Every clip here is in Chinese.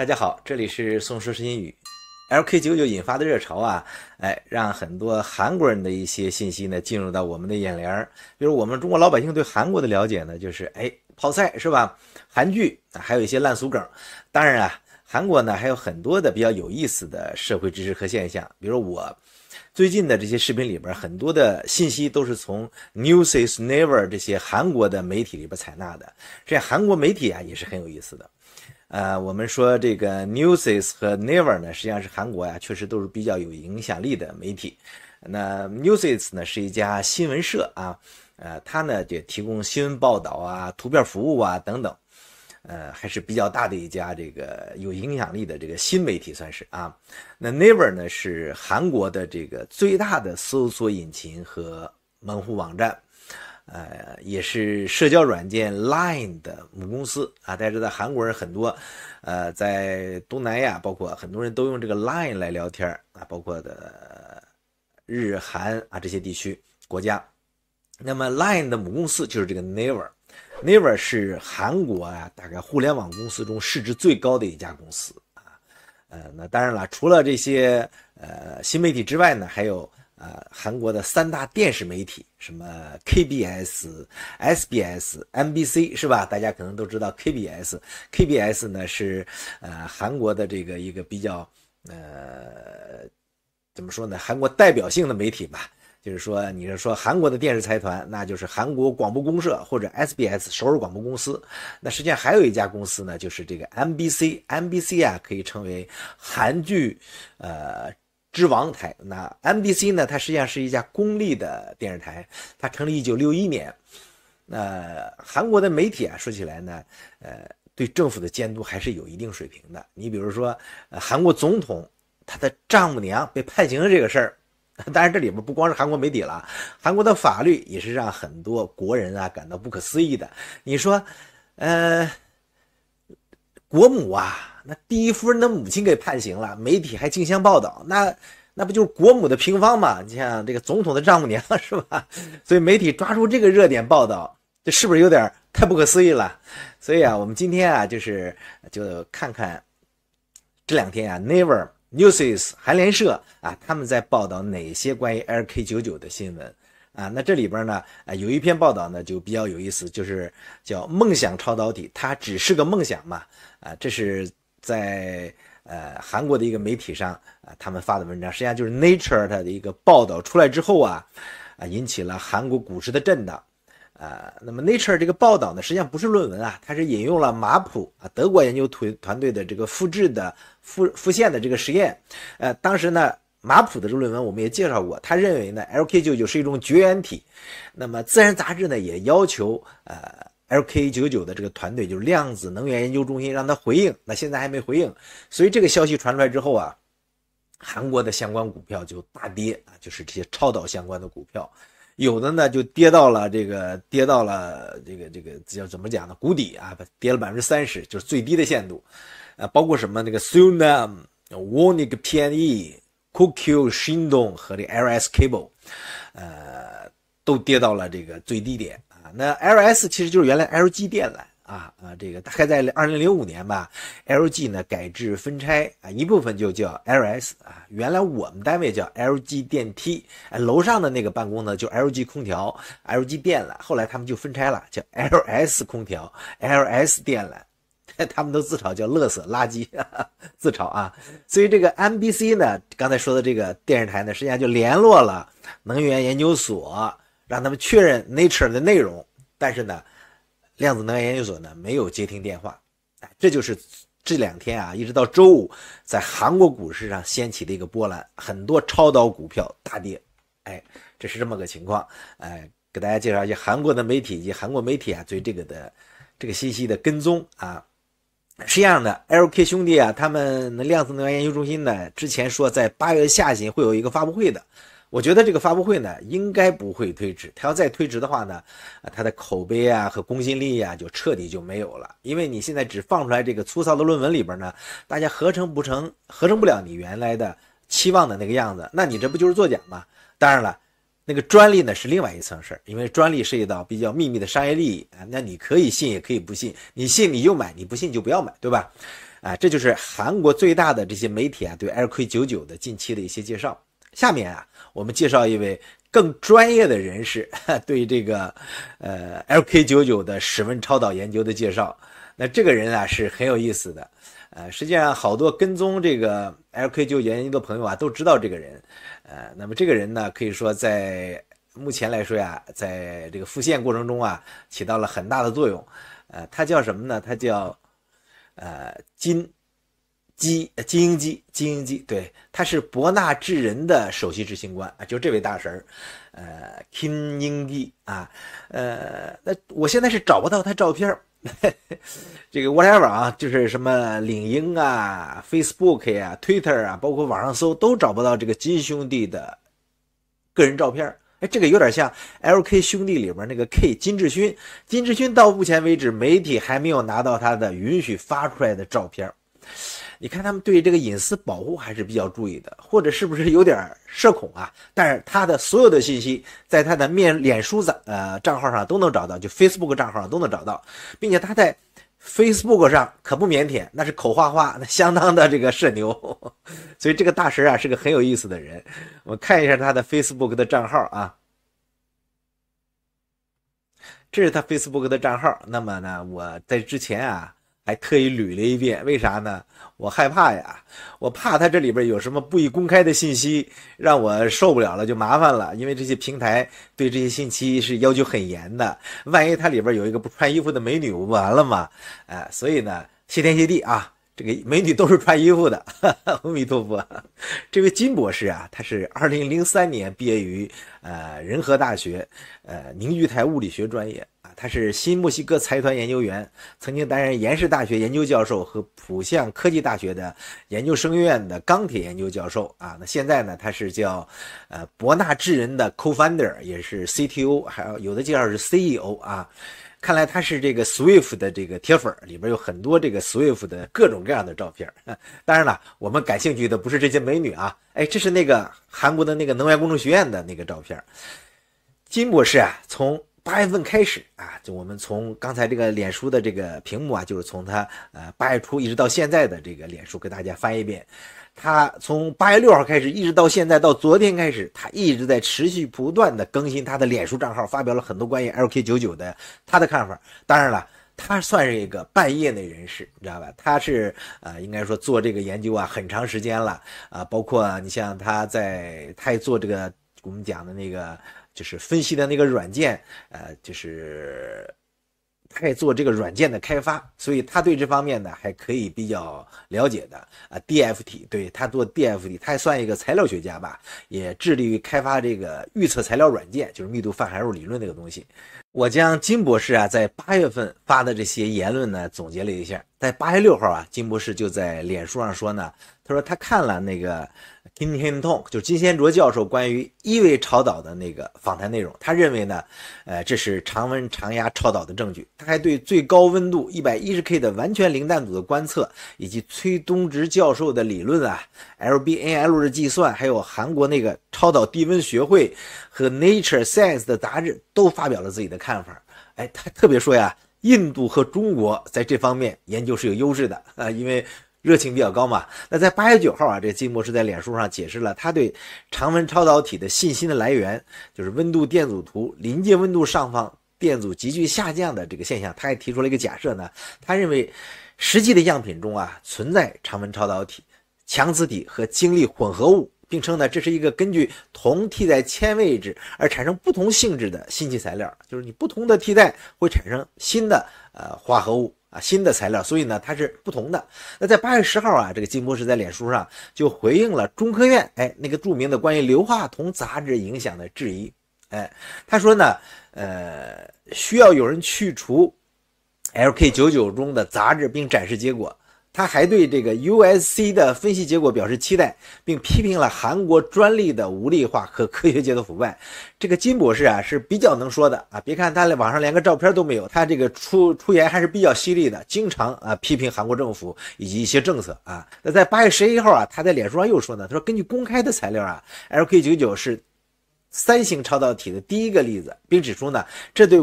大家好，这里是宋说英语。LK99 引发的热潮啊，让很多韩国人的一些信息呢进入到我们的眼帘。比如我们中国老百姓对韩国的了解呢，就是泡菜是吧？韩剧还有一些烂俗梗。当然啊，韩国呢还有很多的比较有意思的社会知识和现象。比如我最近的这些视频里边，很多的信息都是从 News is Never 这些韩国的媒体里边采纳的。这韩国媒体啊也是很有意思的。我们说这个 Newsies 和 Never 呢，实际上是韩国呀，确实都是比较有影响力的媒体。那 Newsies 呢是一家新闻社啊，它呢也提供新闻报道啊、图片服务啊等等，还是比较大的一家这个有影响力的这个新媒体算是啊。那 Never 呢是韩国的这个最大的搜索引擎和门户网站。也是社交软件 Line 的母公司啊。大家知道韩国人很多，在东南亚，包括很多人都用这个 Line 来聊天啊，包括的日韩啊这些地区国家。那么 Line 的母公司就是这个 Naver 是韩国啊大概互联网公司中市值最高的一家公司啊。那当然了，除了这些新媒体之外呢，还有韩国的三大电视媒体，什么 KBS、SBS、MBC 是吧？大家可能都知道 KBS 呢是韩国的这个一个比较怎么说呢？韩国代表性的媒体吧。就是说，你是说韩国的电视财团，那就是韩国广播公社或者 SBS 首尔广播公司。那实际上还有一家公司呢，就是这个 MBC 啊，可以称为韩剧之王台。那 MBC 呢，它实际上是一家公立的电视台，它成立1961年。韩国的媒体啊，说起来呢，对政府的监督还是有一定水平的。你比如说，韩国总统他的丈母娘被判刑的这个事儿。当然，这里边不光是韩国媒体了，韩国的法律也是让很多国人啊感到不可思议的。你说，国母啊，那第一夫人的母亲给判刑了，媒体还竞相报道，那不就是国母的平方嘛？你像这个总统的丈母娘是吧？所以媒体抓住这个热点报道，这是不是有点太不可思议了？所以啊，我们今天啊，就看看这两天啊 Newsies 韩联社啊，他们在报道哪些关于 LK99 的新闻啊？那这里边呢，有一篇报道呢就比较有意思，就是叫梦想超导体，它只是个梦想嘛啊，这是在韩国的一个媒体上啊他们发的文章，实际上就是 Nature 它的一个报道出来之后啊引起了韩国股市的震荡。那么 Nature 这个报道呢，实际上不是论文啊，它是引用了马普啊德国研究团队的这个复现的这个实验。当时呢，马普的这个论文我们也介绍过，他认为呢 LK99 是一种绝缘体。那么自然杂志呢也要求LK99 的这个团队，就是量子能源研究中心，让他回应。那现在还没回应，所以这个消息传出来之后啊，韩国的相关股票就大跌啊，就是这些超导相关的股票。有的呢就跌到了这个叫怎么讲呢？谷底啊，跌了30%，就是最低的限度。包括什么那个 Sunam、Wonik PNE、QQ、Shindong 和这 LS Cable，都跌到了这个最低点啊。那 LS 其实就是原来 LG 电缆。这个大概在2005年吧 ，LG 呢改制分拆啊，一部分就叫 LS 啊，原来我们单位叫 LG 电梯，楼上的那个办公呢就 LG 空调、LG 电缆，后来他们就分拆了，叫 LS 空调、LS 电缆，他们都自嘲叫垃圾，自嘲啊。所以这个 MBC 呢，刚才说的这个电视台呢，实际上就联络了能源研究所，让他们确认 Nature 的内容，但是呢。量子能源研究所呢没有接听电话，这就是这两天啊，一直到周五，在韩国股市上掀起的一个波澜，很多超导股票大跌，这是这么个情况，给大家介绍一下韩国的媒体以及韩国媒体啊对这个信息的跟踪啊。是这样的 ，LK 兄弟啊，他们量子能源研究中心呢之前说在8月下旬会有一个发布会的。我觉得这个发布会呢，应该不会推迟。他要再推迟的话呢，他的口碑啊和公信力啊就彻底就没有了。因为你现在只放出来这个粗糙的论文里边呢，大家合成不了你原来的期望的那个样子，那你这不就是作假吗？当然了，那个专利呢是另外一层事儿，因为专利涉及到比较秘密的商业利益啊，那你可以信也可以不信，你信你就买，你不信就不要买，对吧？这就是韩国最大的这些媒体啊对 LK99 的近期的一些介绍。下面啊，我们介绍一位更专业的人士对这个LK99 的室温超导研究的介绍。那这个人啊是很有意思的。实际上好多跟踪这个 LK99 研究的朋友啊都知道这个人。那么这个人呢，可以说在目前来说呀，在这个复现过程中啊，起到了很大的作用。他叫什么呢？他叫金英基，对，他是博纳智人的首席执行官啊，就这位大神金英基啊，那我现在是找不到他照片这个 whatever 啊，就是什么领英啊、Facebook 呀、Twitter 啊，包括网上搜都找不到这个金兄弟的个人照片。这个有点像 LK 兄弟里边那个 K 金智勋。金智勋到目前为止，媒体还没有拿到他的允许发出来的照片。你看他们对这个隐私保护还是比较注意的，或者是不是有点社恐啊？但是他的所有的信息在他的脸书账号上都能找到，就 Facebook 账号上都能找到，并且他在 Facebook 上可不腼腆，那是口花花，那相当的这个社牛。所以这个大神啊是个很有意思的人。我看一下他的 Facebook 的账号啊，这是他 Facebook 的账号。那么呢，我在之前啊还特意捋了一遍，为啥呢？我害怕呀，我怕他这里边有什么不宜公开的信息，让我受不了了，就麻烦了。因为这些平台对这些信息是要求很严的，万一它里边有一个不穿衣服的美女，不完了吗？所以呢，谢天谢地啊，这个美女都是穿衣服的，阿弥陀佛。这位金博士啊，他是2003年毕业于仁和大学凝聚态物理学专业啊，他是新墨西哥财团研究员，曾经担任延世大学研究教授和浦项科技大学的研究生院的钢铁研究教授啊。那现在呢，他是叫博纳智人的 co-founder， 也是 CTO， 还有的介绍是 CEO 啊。看来他是这个 Swift 的这个铁粉，里边有很多这个 Swift 的各种各样的照片。当然了，我们感兴趣的不是这些美女啊，这是那个韩国的那个能源工程学院的那个照片。金博士啊，从8月份开始啊，就我们从刚才这个脸书的这个屏幕啊，就是从他8月初一直到现在的这个脸书给大家翻一遍。他从8月6号开始一直到现在，到昨天开始，他一直在持续不断的更新他的脸书账号，发表了很多关于 LK99 的他的看法。当然了，他算是一个半业内人士，你知道吧？他是应该说做这个研究啊很长时间了啊，包括你像他也做这个我们讲的那个就是分析的那个软件，就是他也做这个软件的开发，所以他对这方面呢还可以比较了解的DFT， 对，他做 DFT， 他还算一个材料学家吧，也致力于开发这个预测材料软件，就是密度泛函数理论这个东西。我将金博士啊在8月份发的这些言论呢总结了一下。在8月6号啊，金博士就在脸书上说呢，他说他看了那个金贤痛，就是金贤卓教授关于一维超导的那个访谈内容，他认为呢，这是常温常压超导的证据。他还对最高温度 110K 的完全零氮组的观测，以及崔东植教授的理论啊 ，LBNL 的计算，还有韩国那个超导低温学会和 Nature Science 的杂志都发表了自己的看法。他特别说呀，印度和中国在这方面研究是有优势的啊，因为热情比较高嘛。那在8月9号啊，这金博士在脸书上解释了他对常温超导体的信心的来源，就是温度电阻图临界温度上方电阻急剧下降的这个现象。他还提出了一个假设呢，他认为实际的样品中啊存在常温超导体、强磁体和晶粒混合物，并称呢这是一个根据铜替代铅位置而产生不同性质的新奇材料，就是你不同的替代会产生新的化合物啊，新的材料，所以呢它是不同的。那在8月10号啊，这个金博士在脸书上就回应了中科院那个著名的关于硫化铜杂质影响的质疑。他说呢需要有人去除 LK99 中的杂质并展示结果。他还对这个 USC 的分析结果表示期待，并批评了韩国专利的无力化和科学界的腐败。这个金博士啊是比较能说的啊，别看他网上连个照片都没有，他这个出言还是比较犀利的，经常批评韩国政府以及一些政策啊。那在8月11号啊，他在脸书上又说呢，他说根据公开的材料啊 ，LK99 是三型超导体的第一个例子，并指出呢，这对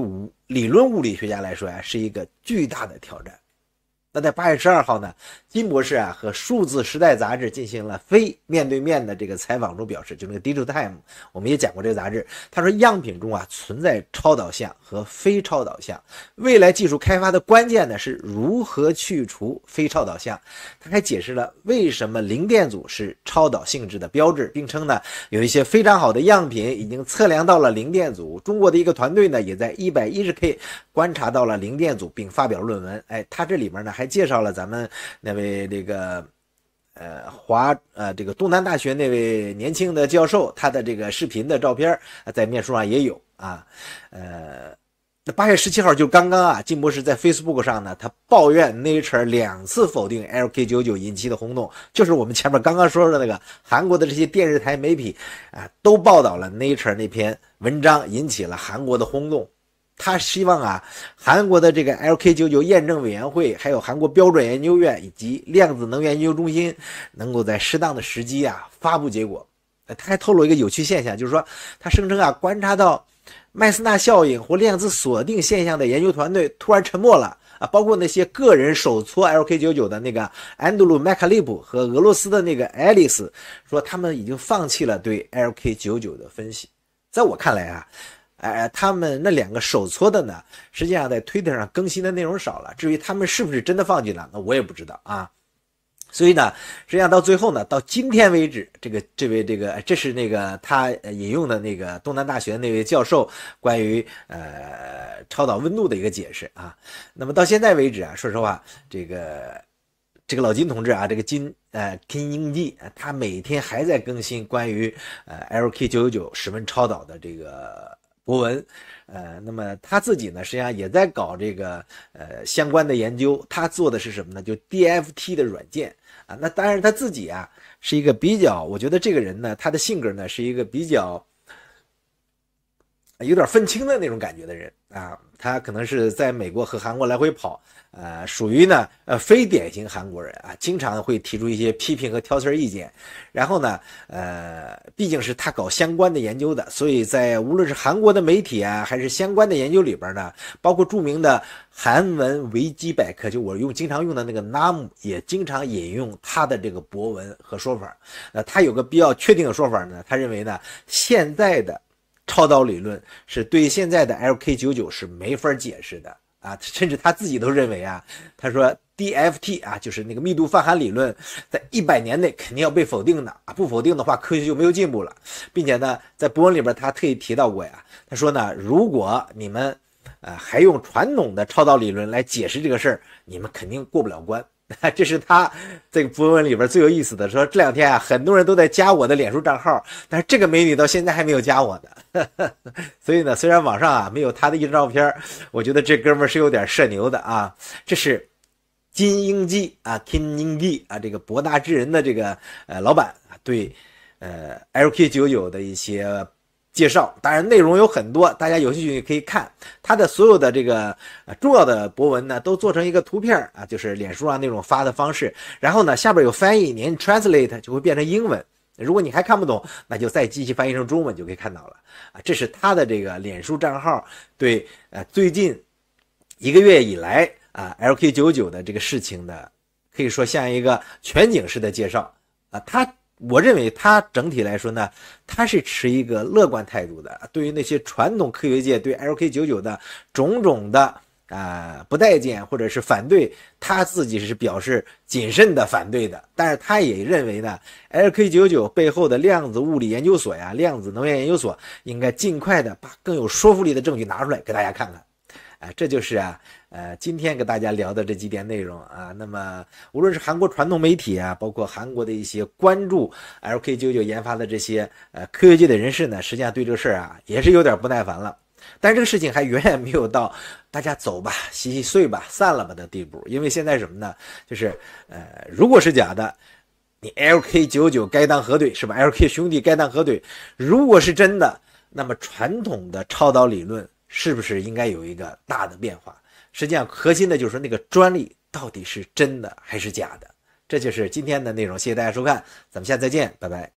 理论物理学家来说是一个巨大的挑战。那在8月12号呢，金博士啊和数字时代杂志进行了非面对面的这个采访中表示，就那个 Digital Time 我们也讲过这个杂志，他说样品中啊存在超导像和非超导像，未来技术开发的关键呢是如何去除非超导像。他还解释了为什么零电阻是超导性质的标志，并称呢有一些非常好的样品已经测量到了零电阻，中国的一个团队呢也在 110K 观察到了零电阻并发表论文。他这里面呢还介绍了咱们那位这个这个东南大学那位年轻的教授，他的这个视频的照片在面书上也有啊。那8月17号就刚刚啊，金博士在 Facebook 上呢，他抱怨 Nature 2次否定 LK99 引起的轰动，就是我们前面刚刚说的那个韩国的这些电视台媒体啊，都报道了 Nature 那篇文章，引起了韩国的轰动。他希望啊，韩国的这个 LK99 验证委员会，还有韩国标准研究院以及量子能源研究中心，能够在适当的时机啊发布结果。他还透露一个有趣现象，就是说他声称啊，观察到麦斯纳效应或量子锁定现象的研究团队突然沉默了啊，包括那些个人手搓 LK99 的那个安德鲁麦卡利普和俄罗斯的那个爱丽丝，说他们已经放弃了对 LK99 的分析。在我看来啊，他们那2个手搓的呢，实际上在推特上更新的内容少了，至于他们是不是真的放弃了，那我也不知道啊。所以呢，实际上到最后呢，到今天为止，这是那个他引用的那个东南大学的那位教授关于超导温度的一个解释啊。那么到现在为止啊，说实话，这个老金同志啊，这个金英基，他每天还在更新关于LK99 室温超导的这个博文。那么他自己呢，实际上也在搞这个相关的研究。他做的是什么呢？就 DFT 的软件啊。那当然他自己啊是一个比较，我觉得这个人呢，他的性格呢是一个比较有点愤青的那种感觉的人啊。他可能是在美国和韩国来回跑，属于呢非典型韩国人啊，经常会提出一些批评和挑刺意见。然后呢，毕竟是他搞相关的研究的，所以在无论是韩国的媒体啊，还是相关的研究里边呢，包括著名的韩文维基百科，就我经常用的那个 NAM 也经常引用他的这个博文和说法。他有个比较确定的说法呢，他认为呢，现在的超导理论是对现在的 LK99 是没法解释的啊，甚至他自己都认为啊，他说 DFT 啊，就是那个密度泛函理论，在100年内肯定要被否定的啊，不否定的话科学就没有进步了。并且呢，在博文里边他特意提到过呀，他说呢，如果你们还用传统的超导理论来解释这个事儿，你们肯定过不了关。这是他这个博文里边最有意思的，说这2天啊，很多人都在加我的脸书账号，但是这个美女到现在还没有加我呢。所以呢，虽然网上啊没有他的一张照片，我觉得这哥们儿是有点社牛的啊。这是金英基啊 ，Kim英基啊，这个博大之人的这个老板对LK99 的一些介绍，当然内容有很多，大家有兴趣可以看他的所有的这个重要的博文呢，都做成一个图片啊，就是脸书上那种发的方式。然后呢，下边有翻译，您 translate 就会变成英文。如果你还看不懂，那就再机器翻译成中文就可以看到了啊。这是他的这个脸书账号对最近1个月以来啊 LK99 的这个事情的，可以说像一个全景式的介绍啊。我认为他整体来说呢，他是持一个乐观态度的。对于那些传统科学界对 LK99 的种种的不待见或者是反对，他自己是表示谨慎的反对的。但是他也认为呢 LK99 背后的量子物理研究所呀、量子能源研究所应该尽快的把更有说服力的证据拿出来给大家看看。这就是今天给大家聊的这几点内容啊。那么无论是韩国传统媒体啊，包括韩国的一些关注 LK99 研发的这些科学界的人士呢，实际上对这个事儿啊也是有点不耐烦了。但是这个事情还远远没有到大家走吧、洗洗睡吧、散了吧的地步。因为现在什么呢？就是如果是假的，你 LK99 该当核对是吧 ？LK 兄弟该当核对。如果是真的，那么传统的超导理论是不是应该有一个大的变化？实际上核心的就是说那个专利到底是真的还是假的。这就是今天的内容，谢谢大家收看，咱们下次再见，拜拜。